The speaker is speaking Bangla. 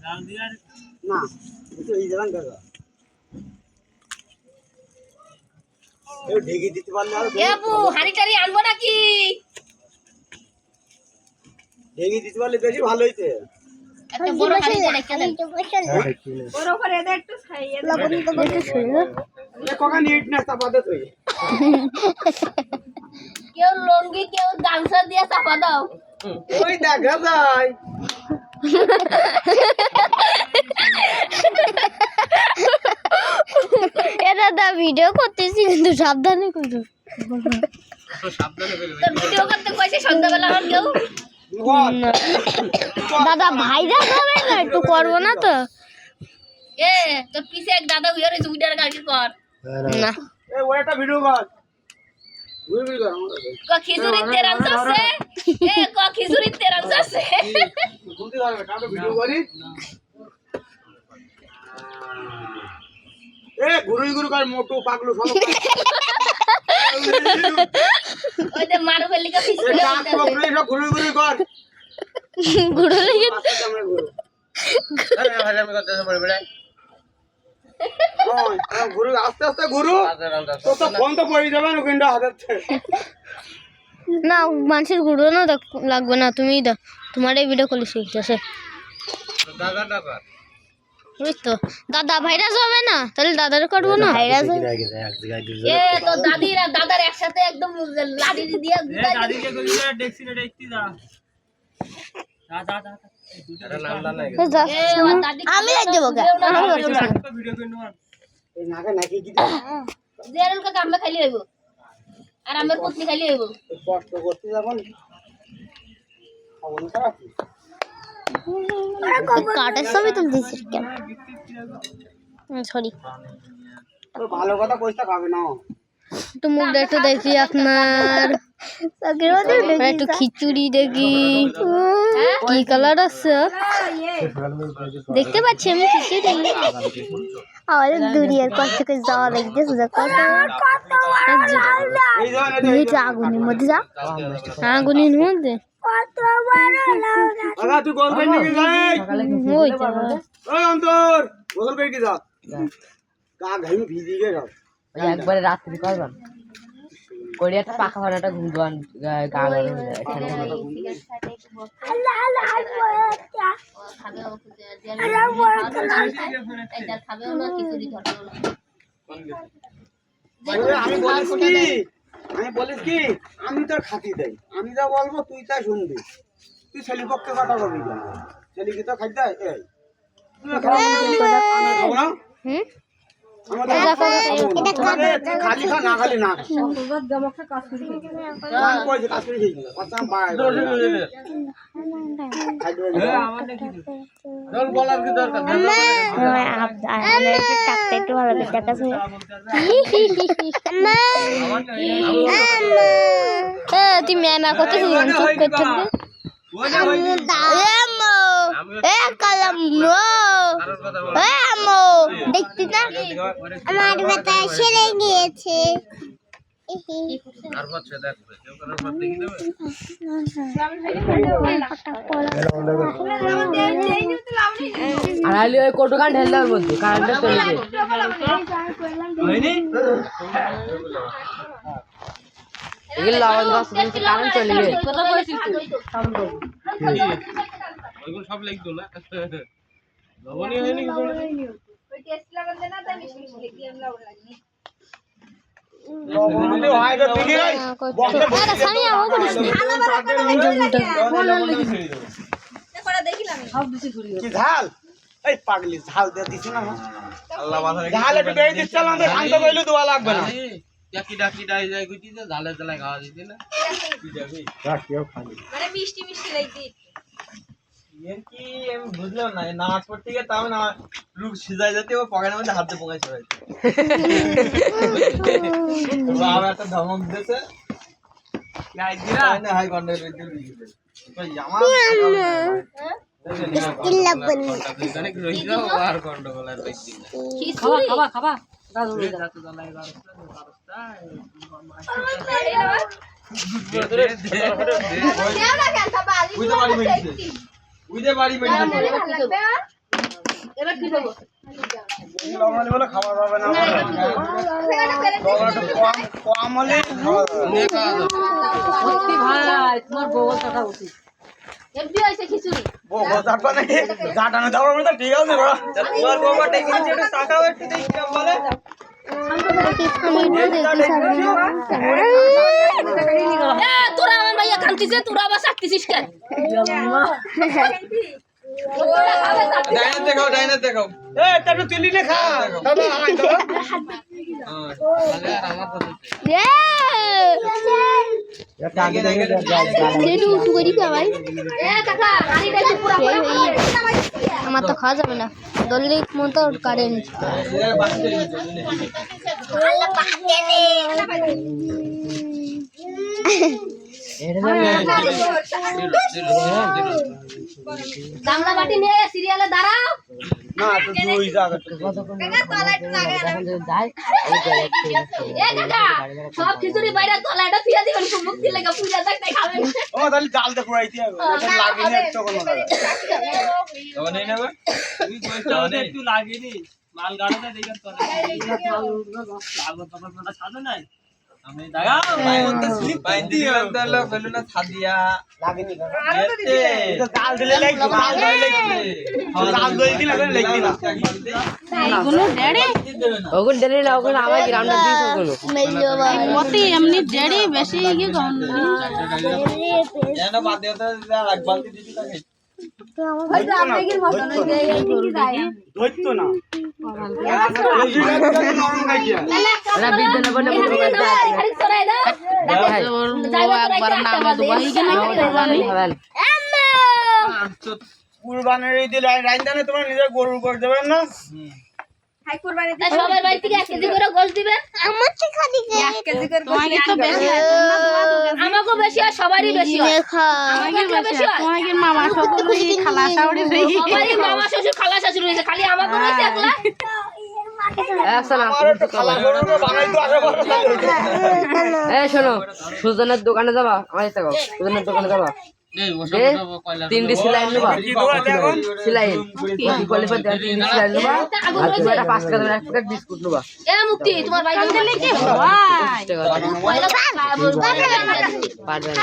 না একটু এই যাবেন দাদা এই ঢেকে দিতে পারলে আর বাবু হাড়ি টাড়ি আনবো নাকি ঢেকে দিতে পারলে বেশি ভালো হইছে একটা বড় হাড়ি রেখে দেন ওর উপরে এদের একটু ছাইয়ে দাও লবণ তো বেশি ছিল এ কোকা নিট না চাপাতে তুই কেউ লঙ্গি কেউ গামছা দিয়ে চাপা দাও ওই দেখা যায় এ দাদা ভিডিও করতেছি কিন্তু সাবধানে করো তোর ভিডিও করতে কইছে সন্ধ্যাবেলা আর কেউ দাদা ভাইরা হবে না একটু করবো না তো এ তোর পিছে এক দাদা উইয়ার হইছে উইটার গাড়ি কর না এই ওই একটা ভিডিও কর ওই ভিডিও কর ক খিচুড়ি তেরান আছে এ ক খিচুড়ি তেরান আছে বলতে পারবে কাটো ভিডিও করি এ গুরুই গুরু কর মোটু পাগলু সব ওই যে মারু ফেলি কা এ খিচুড়ি কাক পাগলু সব গুরুই গুরু কর গুড়ো লেগে আমরা গুরু আরে ভাই আমি করতে পারি বেড়া ওই গুরু আস্তে আস্তে গুরু তো তো ফোন তো পড়ে যাবে না কিন্ডা হাতে না মানুষের গুঁড়ো না লাগবে না তুমি দাও তোমার এই ভিডিও কল শিখতেছে বুঝতো দাদা ভাইরাস হবে না তাহলে দাদার করবো না ভাইরাস এ তো দাদিরা দাদার একসাথে একদম লাড়ি দিয়ে গুড়াই দাদিকে কইলি দেখছি রে দেখতি যা যা যা এটা নাম না নাই এ আমার দাদি আমি লাগ দেবো ভিডিও করনো এই নাকে নাকি কি জেরুল কা কামে খাইলি হইব আর আমার পত্নী খাইলি হইব কষ্ট করতে যাবেন খাবো না কাটার ছবি তুলতেছিস কেন সরি ভালো কথা কইতে খাবে না একটু মুখটা একটু দেখি আপনার একটু খিচুড়ি দেখি কি কালার আছে দেখতে পাচ্ছি আমি খিচুড়ি আমাদের দুনিয়ার কষ্ট থেকে যাওয়া লাগতেছে আগুনের মধ্যে যা আগুনের মধ্যে আগা তুই গোল করে নিয়ে যাই ওই ওই অন্তর গোল করে কি যা গা ঘাই ভিজি গে যাও একবারে রাত্রি করবেন কোরিয়াটা পাখা বানাটা ঘুমদোয়ান গা গরম হয়ে যায় ঠান্ডা খাবেও না খিচুড়ি ধরবেও না আমি বলিস কি আমি তোর খাতি দেই আমি যা বলবো তুই তা শুনবি তুই ছেলের পক্ষে কথা বলবি না ছেলে কি তো খাইতে এই তুই খাবো না হুম খালি খা না খালি না কইছে কাশ্মীরি খেয়ে নিল কথা বাই রোল বলার কি দরকার একটু ভালো দেখাচ্ছে তুই ম্যামা করতে দেখতি না আমার বেটা সেরে গিয়েছে আড়াইলি ওই কোটোখান ঢেলতে হবে বলছি কারেন্টটা চলে যায় এগুলো লাগান গাছ বলছি কারেন্ট চলে যায় কথা কইছিস তুই ওইগুলো সব লাগতো না লবণই হয়নি কিছু ওই টেস্ট লাগান দেনা তাই মিষ্টি মিষ্টি লিখি আমি লাউড লাগনি লবণ দিলে হয় তো ঠিক আছে আরে সামিয়া ও করিস দেখো দেখিলাম সব দিছি ঘুরি কি ঝাল এই পাগলি ঝাল দিয়ে দিছ না আল্লাহ মাথা ঝাল একটু বেশি দিছ না আমাদের শান্ত কইলে দোয়া লাগবে না কি ডাকি ডাই যায় কইতি যে ঝালে ঝালে খাওয়া দিতে না কি যাবে রাখিও খালি মানে মিষ্টি মিষ্টি লাগতি এর কি আমি বুঝলাম না নাচ পড়তে গিয়ে তাও না লুক সিজাই যেতে ও পকেটের মধ্যে হাত দিয়ে পোকাই ছড়াই বাবা একটা ধমক দিতেছে গাই দিরা না হাই কন্ডাক্ট দিতে দিতে কই আমার স্কিল লাগবে অনেক রইলো আর গন্ডগোল আর বেশি খাবা খাবা খাবা রাতে জ্বালাই দেও না কেন বালি উইতে বাড়ি মেডিসিন উইতে বাড়ি মেডিসিন এবার কি করবো? নরমালি বলে খাবার পাবে না বলে লবণ একটু কম হলে খাওয়া যাবে। সত্যি ভাই তোমার বউল কথা উচিত এমনি হয়েছে খিচুড়ি। তারপর নাকি জাটানো দেওয়ার মতো ঠিক আছে বড় তোমার বউমা ডেকে নিচ্ছে একটু তাকাও একটু দেখি কেমন বলে তোরা আমার ভাইয়া কান্তিছে, তোরা আবার চাকতিছিস কেন? ডাইনার দেখাও এ তাহলে তুলি নে খা দাদা আয় দাদা আমার তো খাওয়া যাবে না দলিক মতো কারেন্ট গামলা বাটি নিয়ে সিরিয়ালে দাঁড়াও। না তো দুই জায়গা যাই এ কাকা সব খিচুড়ি বাইরে তলাটা ফিয়া দিবেন, মুক্তি লেগে পূজা থাকতে খাবেন। ও তাহলে জাল দে পুরাইতে হবে এটা লাগেনি একটু কোনো লাগে তখন এই নেবে তুমি কইছো একটু লাগেনি মাল গাড়াটা দেখে তোরা লাগো তখন তোরা সাজো নাই আমি দাঁড়াও বাইতে স্লিপ বাইন দিলাম তাহলে বললো না ছাদিয়া লাগেনি কাকা এতে এটা জাল দিলে লাগবে জাল দিলে জাল দিলে লাগবে না এইগুলো ডেড়ি ওগুন ডেলি না ওগুন আমার গ্রাউন্ডে দিস ওগুলো অতি এমনি ডেড়ি বেশি কি কম এন বাদে তো এক বালতি দিবি তাকে ধরতো না এরা বিদ্যা বনে বনে খালি সরাই দাও। একবার নামে দুবাই কেন কুরবানির ঈদে রাইন্দানে তোমরা নিজের গরু করে দেবেন না হাই কুরবানি সবার বাড়ি থেকে 1 কেজি করে গোশ দিবেন। আমার তো খালি 1 কেজি করে তোমাকে তো বেশি হয়, আমাকেও বেশি হয়, সবারই বেশি হয়। আমাকে বেশি হয়, তোমার মামা শ্বশুর খালা শাশুড়ি সবারই মামা শ্বশুর খালা শাশুড়ি হয়েছে, খালি আমাকেও হয়েছে একলা। আসসালাম আর একটা খালা গরু বানাই তো আসা বড় এই শোনো সুজনের দোকানে যাবা আমার সাথে যাও সুজনের দোকানে যাবা তিনটি সেলাই নেবা কি দোয়া দেখুন সেলাই কোয়ালিফাই দেন তিনটি সেলাই নেবা আর তুমি একটা 5 টাকা দামের এক প্যাকেট বিস্কুট নেবা এ মুক্তি তোমার ভাই দিলে কি 25 টাকা পয়লা পারবে না